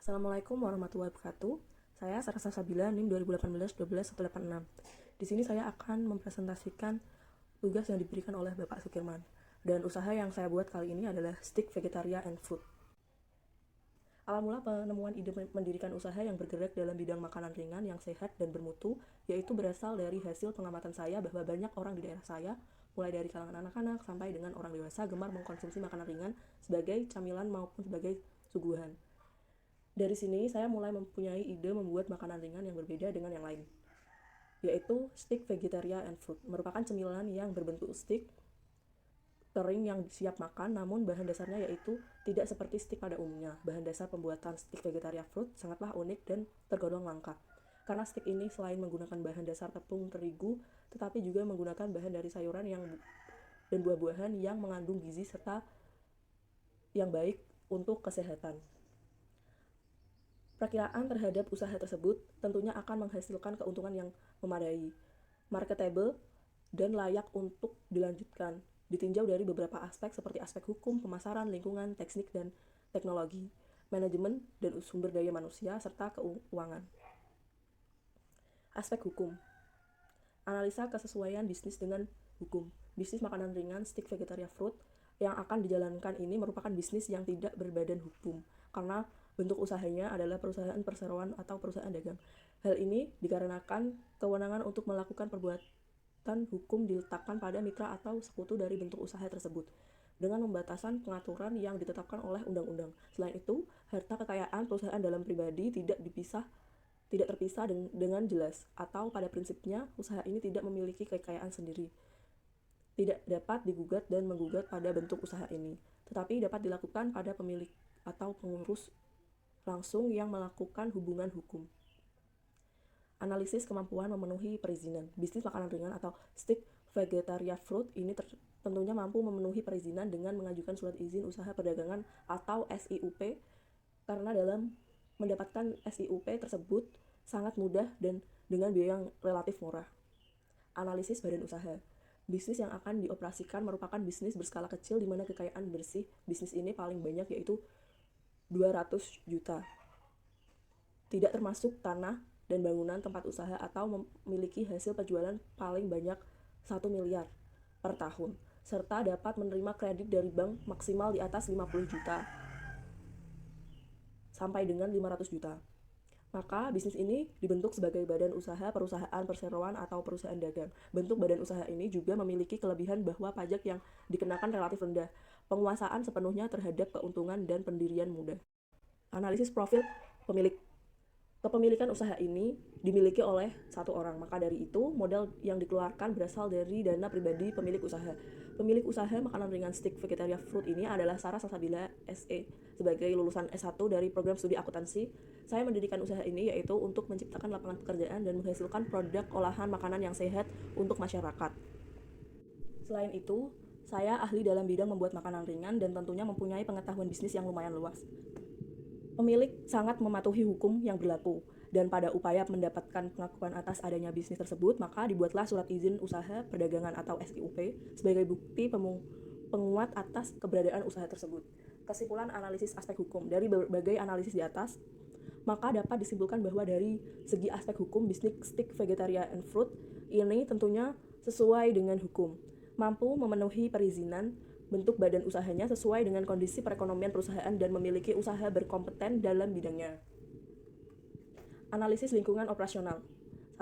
Assalamualaikum warahmatullahi wabarakatuh. Saya Sarasa Sabila, NIM 2018-12-186. Di sini saya akan mempresentasikan tugas yang diberikan oleh Bapak Sukirman. Dan usaha yang saya buat kali ini adalah Stick Vegetaria and Food. Awal mula penemuan ide mendirikan usaha yang bergerak dalam bidang makanan ringan yang sehat dan bermutu, yaitu berasal dari hasil pengamatan saya bahwa banyak orang di daerah saya, mulai dari kalangan anak-anak sampai dengan orang dewasa, gemar mengkonsumsi makanan ringan sebagai camilan maupun sebagai suguhan. Dari sini saya mulai mempunyai ide membuat makanan ringan yang berbeda dengan yang lain, yaitu Stick Vegetaria and Fruit, merupakan cemilan yang berbentuk stick kering yang siap makan, namun bahan dasarnya yaitu tidak seperti stick pada umumnya. Bahan dasar pembuatan Stick Vegetaria Fruit sangatlah unik dan tergolong langka, karena stick ini selain menggunakan bahan dasar tepung terigu, tetapi juga menggunakan bahan dari sayuran dan buah-buahan yang mengandung gizi serta yang baik untuk kesehatan. Perkiraan terhadap usaha tersebut tentunya akan menghasilkan keuntungan yang memadai, marketable, dan layak untuk dilanjutkan, ditinjau dari beberapa aspek seperti aspek hukum, pemasaran, lingkungan, teknik dan teknologi, manajemen, dan sumber daya manusia, serta keuangan. Aspek hukum. Analisa kesesuaian bisnis dengan hukum. Bisnis makanan ringan Stick Vegetaria Fruit yang akan dijalankan ini merupakan bisnis yang tidak berbadan hukum, karena bentuk usahanya adalah perusahaan perseroan atau perusahaan dagang. Hal ini dikarenakan kewenangan untuk melakukan perbuatan hukum diletakkan pada mitra atau sekutu dari bentuk usaha tersebut, dengan pembatasan pengaturan yang ditetapkan oleh undang-undang. Selain itu, harta kekayaan perusahaan dalam pribadi tidak terpisah dengan jelas, atau pada prinsipnya usaha ini tidak memiliki kekayaan sendiri, tidak dapat digugat dan menggugat pada bentuk usaha ini, tetapi dapat dilakukan pada pemilik atau pengurus langsung yang melakukan hubungan hukum. Analisis kemampuan memenuhi perizinan. Bisnis makanan ringan atau Stick Vegetaria Fruit ini tentunya mampu memenuhi perizinan dengan mengajukan surat izin usaha perdagangan atau SIUP, karena dalam mendapatkan SIUP tersebut sangat mudah dan dengan biaya yang relatif murah. Analisis badan usaha. Bisnis yang akan dioperasikan merupakan bisnis berskala kecil di mana kekayaan bersih bisnis ini paling banyak, yaitu 200 juta. Tidak termasuk tanah dan bangunan tempat usaha, atau memiliki hasil penjualan paling banyak 1 miliar per tahun, serta dapat menerima kredit dari bank maksimal di atas 50 juta sampai dengan 500 juta. Maka bisnis ini dibentuk sebagai badan usaha perusahaan perseroan atau perusahaan dagang. Bentuk badan usaha ini juga memiliki kelebihan bahwa pajak yang dikenakan relatif rendah, penguasaan sepenuhnya terhadap keuntungan dan pendirian mudah. Analisis profil pemilik. Kepemilikan usaha ini dimiliki oleh satu orang, maka dari itu modal yang dikeluarkan berasal dari dana pribadi pemilik usaha. Pemilik usaha makanan ringan Stick Vegetaria Fruit ini adalah Sarah Salsabila SE. Sebagai lulusan S1 dari program studi akuntansi, saya mendirikan usaha ini yaitu untuk menciptakan lapangan pekerjaan dan menghasilkan produk olahan makanan yang sehat untuk masyarakat. Selain itu, saya ahli dalam bidang membuat makanan ringan dan tentunya mempunyai pengetahuan bisnis yang lumayan luas. Pemilik sangat mematuhi hukum yang berlaku, dan pada upaya mendapatkan pengakuan atas adanya bisnis tersebut, maka dibuatlah surat izin usaha perdagangan atau SIUP sebagai bukti penguat atas keberadaan usaha tersebut. Kesimpulan analisis aspek hukum. Dari berbagai analisis di atas, maka dapat disimpulkan bahwa dari segi aspek hukum, bisnis Stick Vegetaria and Fruit ini tentunya sesuai dengan hukum, mampu memenuhi perizinan, bentuk badan usahanya sesuai dengan kondisi perekonomian perusahaan, dan memiliki usaha berkompeten dalam bidangnya. Analisis lingkungan operasional.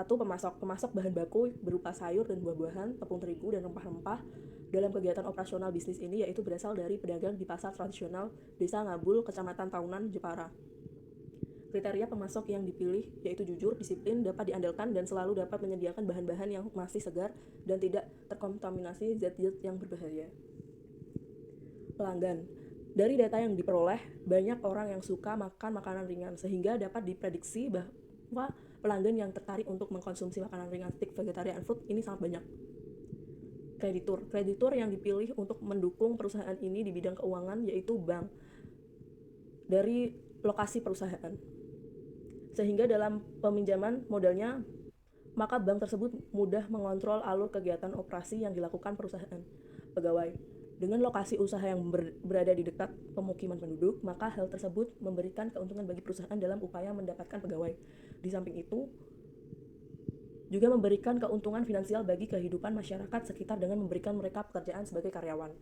1. Pemasok bahan baku berupa sayur dan buah-buahan, tepung terigu, dan rempah-rempah dalam kegiatan operasional bisnis ini, yaitu berasal dari pedagang di pasar tradisional Desa Ngabul, Kecamatan Taunan, Jepara. Kriteria pemasok yang dipilih yaitu jujur, disiplin, dapat diandalkan, dan selalu dapat menyediakan bahan-bahan yang masih segar dan tidak terkontaminasi zat-zat yang berbahaya. Pelanggan. Dari data yang diperoleh, banyak orang yang suka makan makanan ringan, sehingga dapat diprediksi bahwa pelanggan yang tertarik untuk mengkonsumsi makanan ringan Stick Vegetaria and Fruit ini sangat banyak. Kreditur yang dipilih untuk mendukung perusahaan ini di bidang keuangan yaitu bank dari lokasi perusahaan, sehingga dalam peminjaman modalnya, maka bank tersebut mudah mengontrol alur kegiatan operasi yang dilakukan perusahaan. Pegawai. Dengan lokasi usaha yang berada di dekat pemukiman penduduk, maka hal tersebut memberikan keuntungan bagi perusahaan dalam upaya mendapatkan pegawai. Di samping itu, juga memberikan keuntungan finansial bagi kehidupan masyarakat sekitar dengan memberikan mereka pekerjaan sebagai karyawan.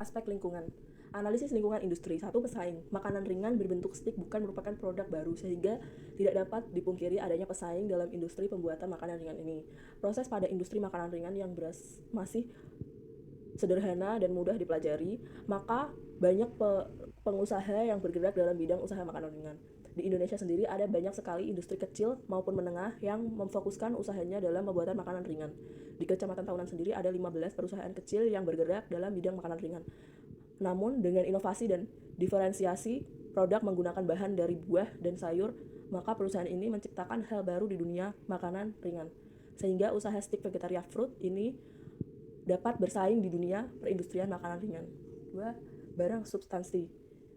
Aspek lingkungan. Analisis lingkungan industri. Satu, pesaing. Makanan ringan berbentuk stik bukan merupakan produk baru, sehingga tidak dapat dipungkiri adanya pesaing dalam industri pembuatan makanan ringan ini. Proses pada industri makanan ringan yang masih sederhana dan mudah dipelajari, maka banyak pengusaha yang bergerak dalam bidang usaha makanan ringan. Di Indonesia sendiri ada banyak sekali industri kecil maupun menengah yang memfokuskan usahanya dalam pembuatan makanan ringan. Di Kecamatan Tahunan sendiri ada 15 perusahaan kecil yang bergerak dalam bidang makanan ringan. Namun dengan inovasi dan diferensiasi produk menggunakan bahan dari buah dan sayur, maka perusahaan ini menciptakan hal baru di dunia makanan ringan. Sehingga usaha Stick Vegetaria Fruit ini dapat bersaing di dunia perindustrian makanan ringan. 2. Barang substansi.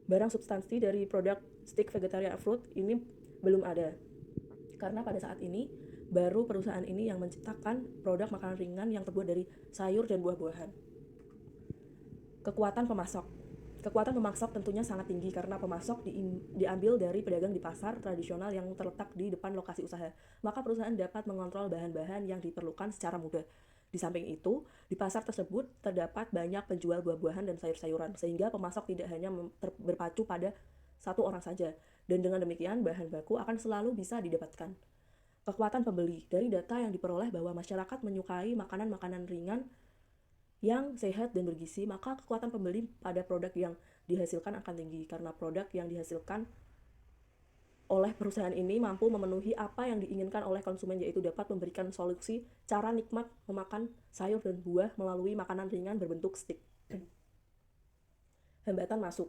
Barang substansi dari produk Stick Vegetaria Fruit ini belum ada. Karena pada saat ini baru perusahaan ini yang menciptakan produk makanan ringan yang terbuat dari sayur dan buah-buahan. Kekuatan pemasok. Kekuatan pemasok tentunya sangat tinggi karena pemasok diambil dari pedagang di pasar tradisional yang terletak di depan lokasi usaha. Maka perusahaan dapat mengontrol bahan-bahan yang diperlukan secara mudah. Di samping itu, di pasar tersebut terdapat banyak penjual buah-buahan dan sayur-sayuran, sehingga pemasok tidak hanya berpacu pada satu orang saja. Dan dengan demikian, bahan baku akan selalu bisa didapatkan. Kekuatan pembeli. Dari data yang diperoleh bahwa masyarakat menyukai makanan-makanan ringan yang sehat dan bergizi, maka kekuatan pembeli pada produk yang dihasilkan akan tinggi karena produk yang dihasilkan oleh perusahaan ini mampu memenuhi apa yang diinginkan oleh konsumen, yaitu dapat memberikan solusi cara nikmat memakan sayur dan buah melalui makanan ringan berbentuk stik. Hambatan masuk.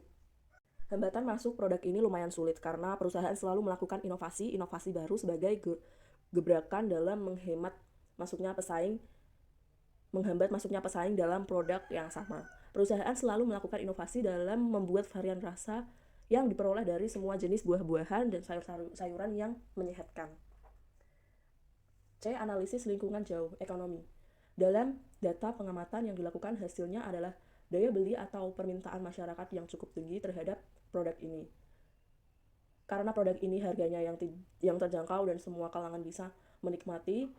Hambatan masuk produk ini lumayan sulit karena perusahaan selalu melakukan inovasi baru sebagai gebrakan dalam menghambat masuknya pesaing dalam produk yang sama. Perusahaan selalu melakukan inovasi dalam membuat varian rasa yang diperoleh dari semua jenis buah-buahan dan sayur-sayuran yang menyehatkan. C. Analisis lingkungan jauh, ekonomi. Dalam data pengamatan yang dilakukan, hasilnya adalah daya beli atau permintaan masyarakat yang cukup tinggi terhadap produk ini. Karena produk ini harganya yang terjangkau dan semua kalangan bisa menikmati,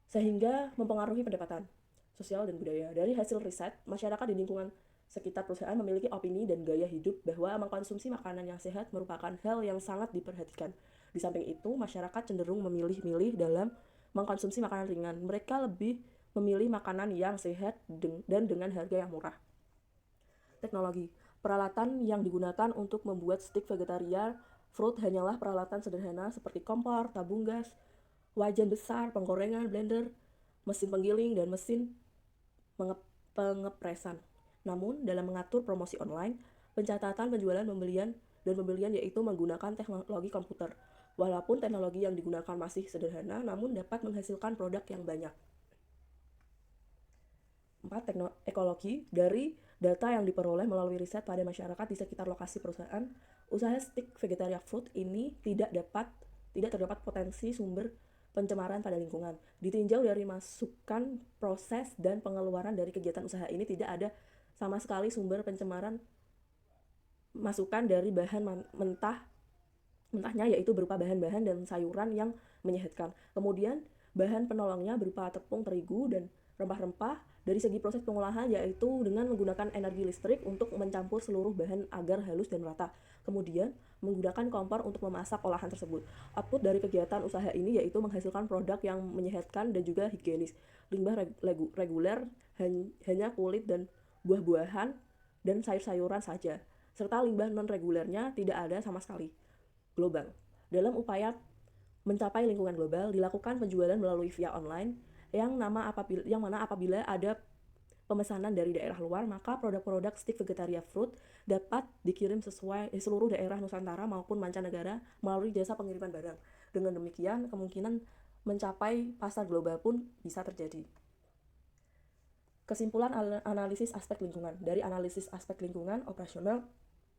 sehingga mempengaruhi pendapatan sosial dan budaya. Dari hasil riset, masyarakat di lingkungan sekitar perusahaan memiliki opini dan gaya hidup bahwa mengkonsumsi makanan yang sehat merupakan hal yang sangat diperhatikan. Di samping itu, masyarakat cenderung memilih-milih dalam mengkonsumsi makanan ringan. Mereka lebih memilih makanan yang sehat dan dengan harga yang murah. Teknologi. Peralatan yang digunakan untuk membuat Stick Vegetaria Fruit hanyalah peralatan sederhana seperti kompor, tabung gas, wajan besar, penggorengan, blender, mesin penggiling, dan mesin pengepresan. Namun, dalam mengatur promosi online, pencatatan penjualan pembelian yaitu menggunakan teknologi komputer. Walaupun teknologi yang digunakan masih sederhana, namun dapat menghasilkan produk yang banyak. 4. Ekologi. Dari data yang diperoleh melalui riset pada masyarakat di sekitar lokasi perusahaan, usaha Stick Vegetaria Fruit ini tidak terdapat potensi sumber pencemaran pada lingkungan. Ditinjau dari masukan, proses, dan pengeluaran dari kegiatan usaha ini, tidak ada sama sekali sumber pencemaran masukan dari bahan mentahnya, yaitu berupa bahan-bahan dan sayuran yang menyehatkan. Kemudian bahan penolongnya berupa tepung terigu dan rempah-rempah. Dari segi proses pengolahan, yaitu dengan menggunakan energi listrik untuk mencampur seluruh bahan agar halus dan merata. Kemudian menggunakan kompor untuk memasak olahan tersebut. Output dari kegiatan usaha ini yaitu menghasilkan produk yang menyehatkan dan juga higienis. Limbah reguler hanya kulit dan buah-buahan dan sayur-sayuran saja, serta limbah non-regulernya tidak ada sama sekali. Global. Dalam upaya mencapai lingkungan global, dilakukan penjualan melalui via online yang mana apabila ada pemesanan dari daerah luar, maka produk-produk Stick Vegetaria Fruit dapat dikirim sesuai seluruh daerah Nusantara maupun mancanegara melalui jasa pengiriman barang. Dengan demikian, kemungkinan mencapai pasar global pun bisa terjadi. Kesimpulan analisis aspek lingkungan. Dari analisis aspek lingkungan operasional,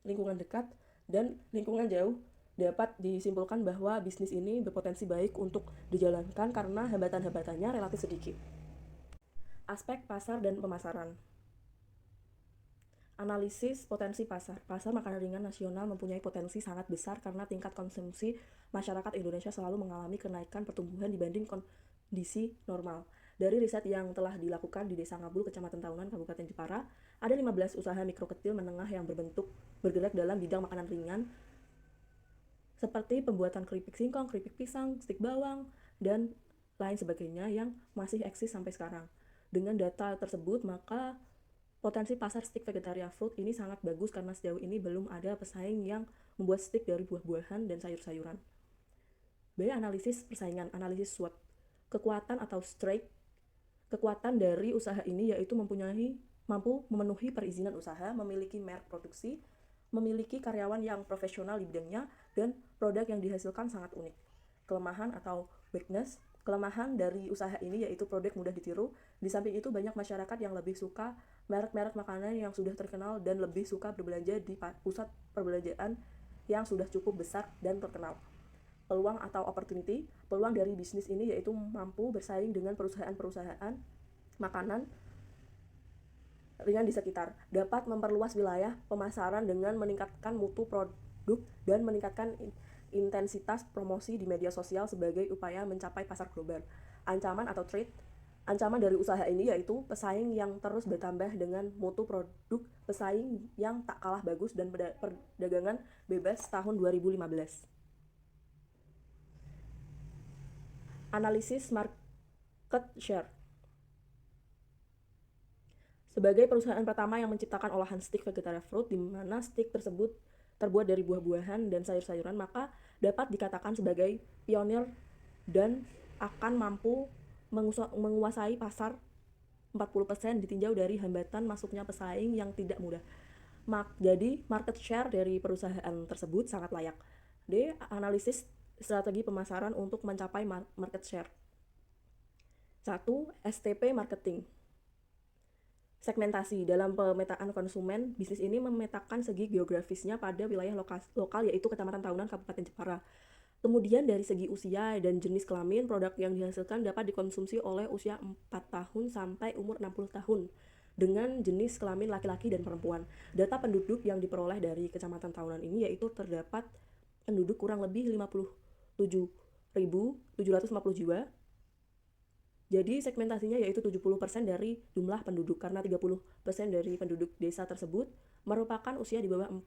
lingkungan dekat, dan lingkungan jauh, dapat disimpulkan bahwa bisnis ini berpotensi baik untuk dijalankan karena hambatan-hambatannya relatif sedikit. Aspek pasar dan pemasaran. Analisis potensi pasar. Pasar makanan ringan nasional mempunyai potensi sangat besar karena tingkat konsumsi masyarakat Indonesia selalu mengalami kenaikan pertumbuhan dibanding kondisi normal. Dari riset yang telah dilakukan di Desa Ngabul, Kecamatan Tahunan, Kabupaten Jepara, ada 15 usaha mikro kecil menengah yang bergerak dalam bidang makanan ringan seperti pembuatan keripik singkong, keripik pisang, stik bawang, dan lain sebagainya yang masih eksis sampai sekarang. Dengan data tersebut, maka potensi pasar stik vegetaria fruit ini sangat bagus karena sejauh ini belum ada pesaing yang membuat stik dari buah-buahan dan sayur-sayuran. B. Analisis persaingan, analisis SWOT. Kekuatan atau strength. Kekuatan dari usaha ini yaitu mampu memenuhi perizinan usaha, memiliki merek produksi, memiliki karyawan yang profesional di bidangnya, dan produk yang dihasilkan sangat unik. Kelemahan atau weakness. Kelemahan dari usaha ini yaitu produk mudah ditiru. Di samping itu banyak masyarakat yang lebih suka merek-merek makanan yang sudah terkenal dan lebih suka berbelanja di pusat perbelanjaan yang sudah cukup besar dan terkenal. Peluang atau opportunity. Peluang dari bisnis ini yaitu mampu bersaing dengan perusahaan-perusahaan makanan ringan di sekitar, dapat memperluas wilayah pemasaran dengan meningkatkan mutu produk dan meningkatkan intensitas promosi di media sosial sebagai upaya mencapai pasar global. Ancaman atau threat. Ancaman dari usaha ini yaitu pesaing yang terus bertambah dengan mutu produk pesaing yang tak kalah bagus dan perdagangan bebas tahun 2015. Analisis market share. Sebagai perusahaan pertama yang menciptakan olahan stik vegetaria fruit, di mana stik tersebut terbuat dari buah-buahan dan sayur-sayuran, maka dapat dikatakan sebagai pionir dan akan mampu menguasai pasar 40% ditinjau dari hambatan masuknya pesaing yang tidak mudah. Jadi market share dari perusahaan tersebut sangat layak. D. Analisis strategi pemasaran untuk mencapai market share. 1. STP marketing. Segmentasi. Dalam pemetaan konsumen, bisnis ini memetakan segi geografisnya pada wilayah lokal yaitu Kecamatan Tahunan, Kabupaten Jepara. Kemudian dari segi usia dan jenis kelamin, produk yang dihasilkan dapat dikonsumsi oleh usia 4 tahun sampai umur 60 tahun dengan jenis kelamin laki-laki dan perempuan. Data penduduk yang diperoleh dari Kecamatan Tahunan ini yaitu terdapat penduduk kurang lebih 57.750 jiwa. Jadi segmentasinya yaitu 70% dari jumlah penduduk karena 30% dari penduduk desa tersebut merupakan usia di bawah 4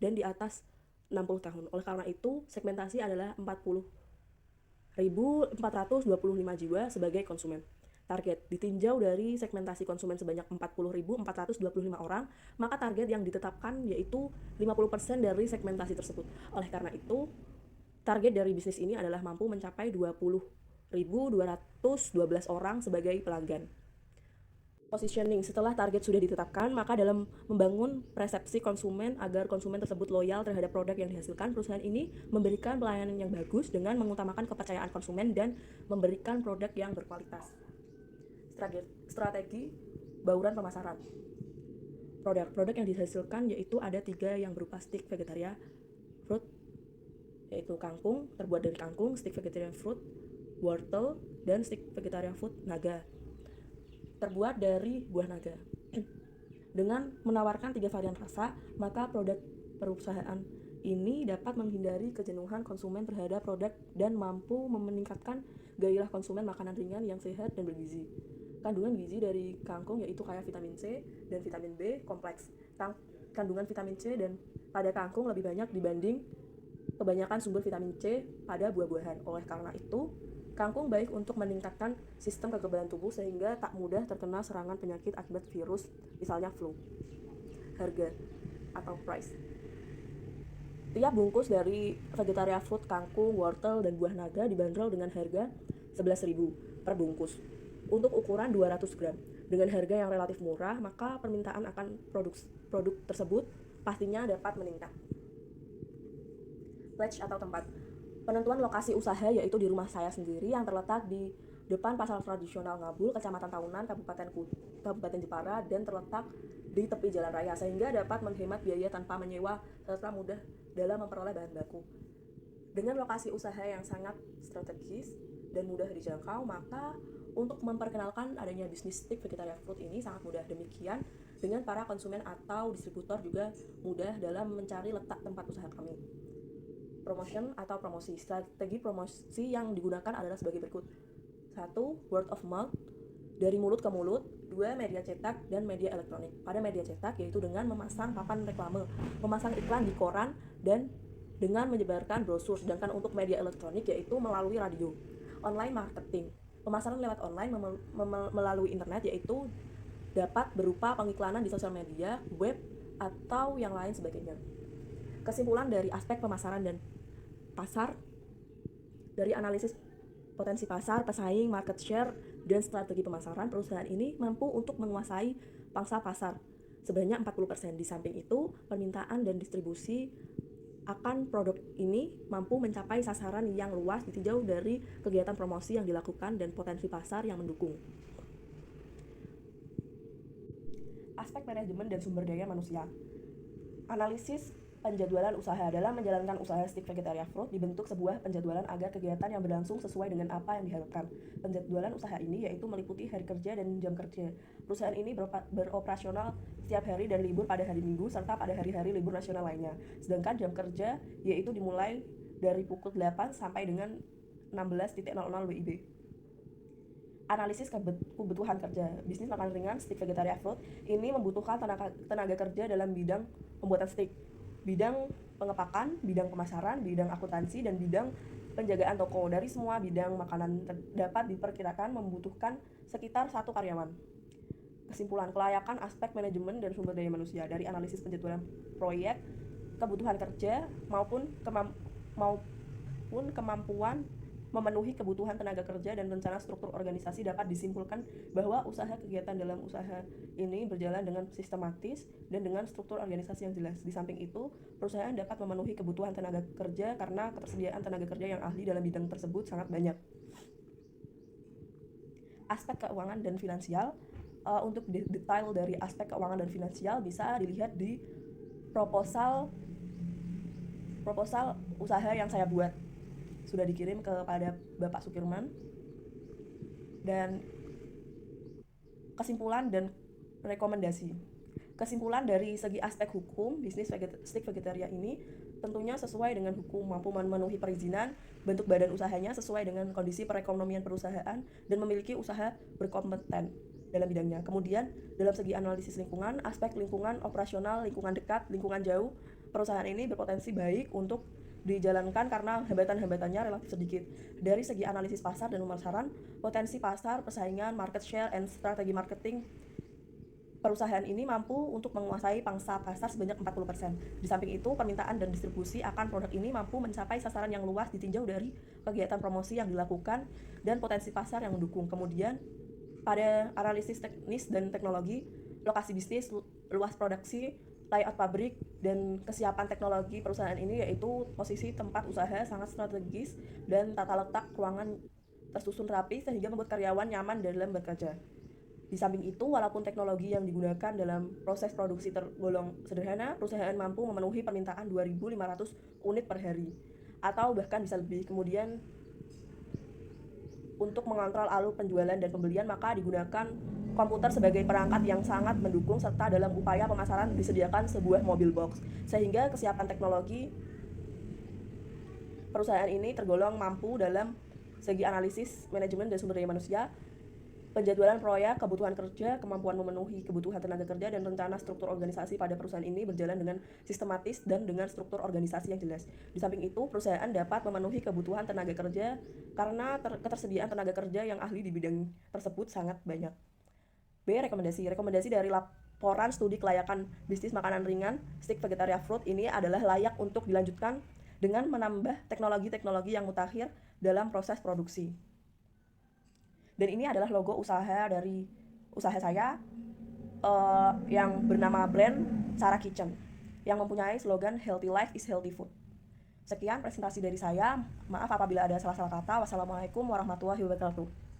dan di atas 60 tahun. Oleh karena itu, segmentasi adalah 40.425 jiwa sebagai konsumen. Target ditinjau dari segmentasi konsumen sebanyak 40.425 orang, maka target yang ditetapkan yaitu 50% dari segmentasi tersebut. Oleh karena itu, target dari bisnis ini adalah mampu mencapai 20.212 orang sebagai pelanggan. Positioning. Setelah target sudah ditetapkan, maka dalam membangun persepsi konsumen agar konsumen tersebut loyal terhadap produk yang dihasilkan, perusahaan ini memberikan pelayanan yang bagus dengan mengutamakan kepercayaan konsumen dan memberikan produk yang berkualitas. Strategi bauran pemasaran. Produk yang dihasilkan yaitu ada 3 yang berupa stik vegetaria fruit, yaitu kangkung, terbuat dari kangkung, stik vegetaria fruit, wortel, dan stik vegetaria fruit naga, terbuat dari buah naga. Dengan menawarkan 3 varian rasa, maka produk perusahaan ini dapat menghindari kejenuhan konsumen terhadap produk dan mampu meningkatkan gairah konsumen makanan ringan yang sehat dan bergizi. Kandungan gizi dari kangkung yaitu kaya vitamin C dan vitamin B kompleks. Kandungan vitamin C dan pada kangkung lebih banyak dibanding kebanyakan sumber vitamin C pada buah-buahan. Oleh karena itu, kangkung baik untuk meningkatkan sistem kekebalan tubuh sehingga tak mudah terkena serangan penyakit akibat virus, misalnya flu. Harga atau price. Tiap bungkus dari vegetaria fruit, kangkung, wortel, dan buah naga dibanderol dengan harga 11.000 per bungkus untuk ukuran 200 gram. Dengan harga yang relatif murah, maka permintaan akan produk tersebut pastinya dapat meningkat. Pledge atau tempat. Penentuan lokasi usaha yaitu di rumah saya sendiri yang terletak di depan Pasar Tradisional Ngabul, Kecamatan Tahunan, Kabupaten Jepara, dan terletak di tepi jalan raya sehingga dapat menghemat biaya tanpa menyewa serta mudah dalam memperoleh bahan baku. Dengan lokasi usaha yang sangat strategis dan mudah dijangkau, maka untuk memperkenalkan adanya bisnis stik vegetaria fruit ini sangat mudah. Demikian dengan para konsumen atau distributor juga mudah dalam mencari letak tempat usaha kami. Promotion atau promosi. Strategi promosi yang digunakan adalah sebagai berikut. 1. Word of mouth, dari mulut ke mulut. 2. Media cetak dan media elektronik. Pada media cetak yaitu dengan memasang papan reklame, memasang iklan di koran, dan dengan menyebarkan brosur. Sedangkan untuk media elektronik yaitu melalui radio. Online marketing. Pemasaran lewat online melalui internet yaitu dapat berupa pengiklanan di sosial media, web, atau yang lain sebagainya. Kesimpulan dari aspek pemasaran dan pasar, dari analisis potensi pasar, pesaing, market share, dan strategi pemasaran, perusahaan ini mampu untuk menguasai pangsa pasar sebanyak 40%. Di samping itu, permintaan dan distribusi akan produk ini mampu mencapai sasaran yang luas ditinjau dari kegiatan promosi yang dilakukan dan potensi pasar yang mendukung. Aspek manajemen dan sumber daya manusia. Analisis penjadwalan usaha. Dalam menjalankan usaha Stick Vegetaria Fruit dibentuk sebuah penjadwalan agar kegiatan yang berlangsung sesuai dengan apa yang diharapkan. Penjadwalan usaha ini yaitu meliputi hari kerja dan jam kerja. Perusahaan ini beroperasional setiap hari dan libur pada hari Minggu serta pada hari-hari libur nasional lainnya. Sedangkan jam kerja yaitu dimulai dari pukul 8 sampai dengan 16.00 WIB. Analisis kebutuhan kerja. Bisnis makanan ringan Stick Vegetaria Fruit ini membutuhkan tenaga kerja dalam bidang pembuatan stick, bidang pengepakan, bidang pemasaran, bidang akuntansi, dan bidang penjagaan toko. Dari semua bidang makanan dapat diperkirakan membutuhkan sekitar 1 karyawan. Kesimpulan, kelayakan aspek manajemen dan sumber daya manusia dari analisis penjadwalan proyek, kebutuhan kerja maupun kemampuan memenuhi kebutuhan tenaga kerja dan rencana struktur organisasi dapat disimpulkan bahwa usaha kegiatan dalam usaha ini berjalan dengan sistematis dan dengan struktur organisasi yang jelas. Di samping itu, perusahaan dapat memenuhi kebutuhan tenaga kerja karena ketersediaan tenaga kerja yang ahli dalam bidang tersebut sangat banyak. Aspek keuangan dan finansial. Untuk detail dari aspek keuangan dan finansial bisa dilihat di proposal usaha yang saya buat. Sudah dikirim kepada Bapak Sukirman. Dan kesimpulan dan rekomendasi. Kesimpulan dari segi aspek hukum, bisnis Stick Vegetaria ini tentunya sesuai dengan hukum, mampu memenuhi perizinan, bentuk badan usahanya sesuai dengan kondisi perekonomian perusahaan, dan memiliki usaha berkompeten dalam bidangnya. Kemudian dalam segi analisis lingkungan, aspek lingkungan operasional, lingkungan dekat, lingkungan jauh, perusahaan ini berpotensi baik untuk dijalankan karena hambatan-hambatannya relatif sedikit. Dari segi analisis pasar dan pemasaran, potensi pasar, persaingan, market share, and strategi marketing, perusahaan ini mampu untuk menguasai pangsa pasar sebanyak 40%. Di samping itu, permintaan dan distribusi akan produk ini mampu mencapai sasaran yang luas ditinjau dari kegiatan promosi yang dilakukan dan potensi pasar yang mendukung. Kemudian, pada analisis teknis dan teknologi, lokasi bisnis, luas produksi, layout pabrik, dan kesiapan teknologi perusahaan ini yaitu posisi tempat usaha sangat strategis dan tata letak ruangan tersusun rapi sehingga membuat karyawan nyaman dalam bekerja. Di samping itu, walaupun teknologi yang digunakan dalam proses produksi tergolong sederhana, perusahaan mampu memenuhi permintaan 2.500 unit per hari atau bahkan bisa lebih. Kemudian untuk mengontrol alur penjualan dan pembelian, maka digunakan komputer sebagai perangkat yang sangat mendukung, serta dalam upaya pemasaran disediakan sebuah mobil box, sehingga kesiapan teknologi perusahaan ini tergolong mampu dalam segi analisis, manajemen, dan sumber daya manusia, penjadwalan proyek, kebutuhan kerja, kemampuan memenuhi kebutuhan tenaga kerja, dan rencana struktur organisasi pada perusahaan ini berjalan dengan sistematis dan dengan struktur organisasi yang jelas. Di samping itu, perusahaan dapat memenuhi kebutuhan tenaga kerja karena ketersediaan tenaga kerja yang ahli di bidang tersebut sangat banyak. B. Rekomendasi dari laporan studi kelayakan bisnis makanan ringan Stick Vegetaria Fruit ini adalah layak untuk dilanjutkan dengan menambah teknologi-teknologi yang mutakhir dalam proses produksi. Dan ini adalah logo usaha dari usaha saya yang bernama brand Cara Kitchen yang mempunyai slogan Healthy Life is Healthy Food. Sekian presentasi dari saya. Maaf apabila ada salah-salah kata. Wassalamualaikum warahmatullahi wabarakatuh.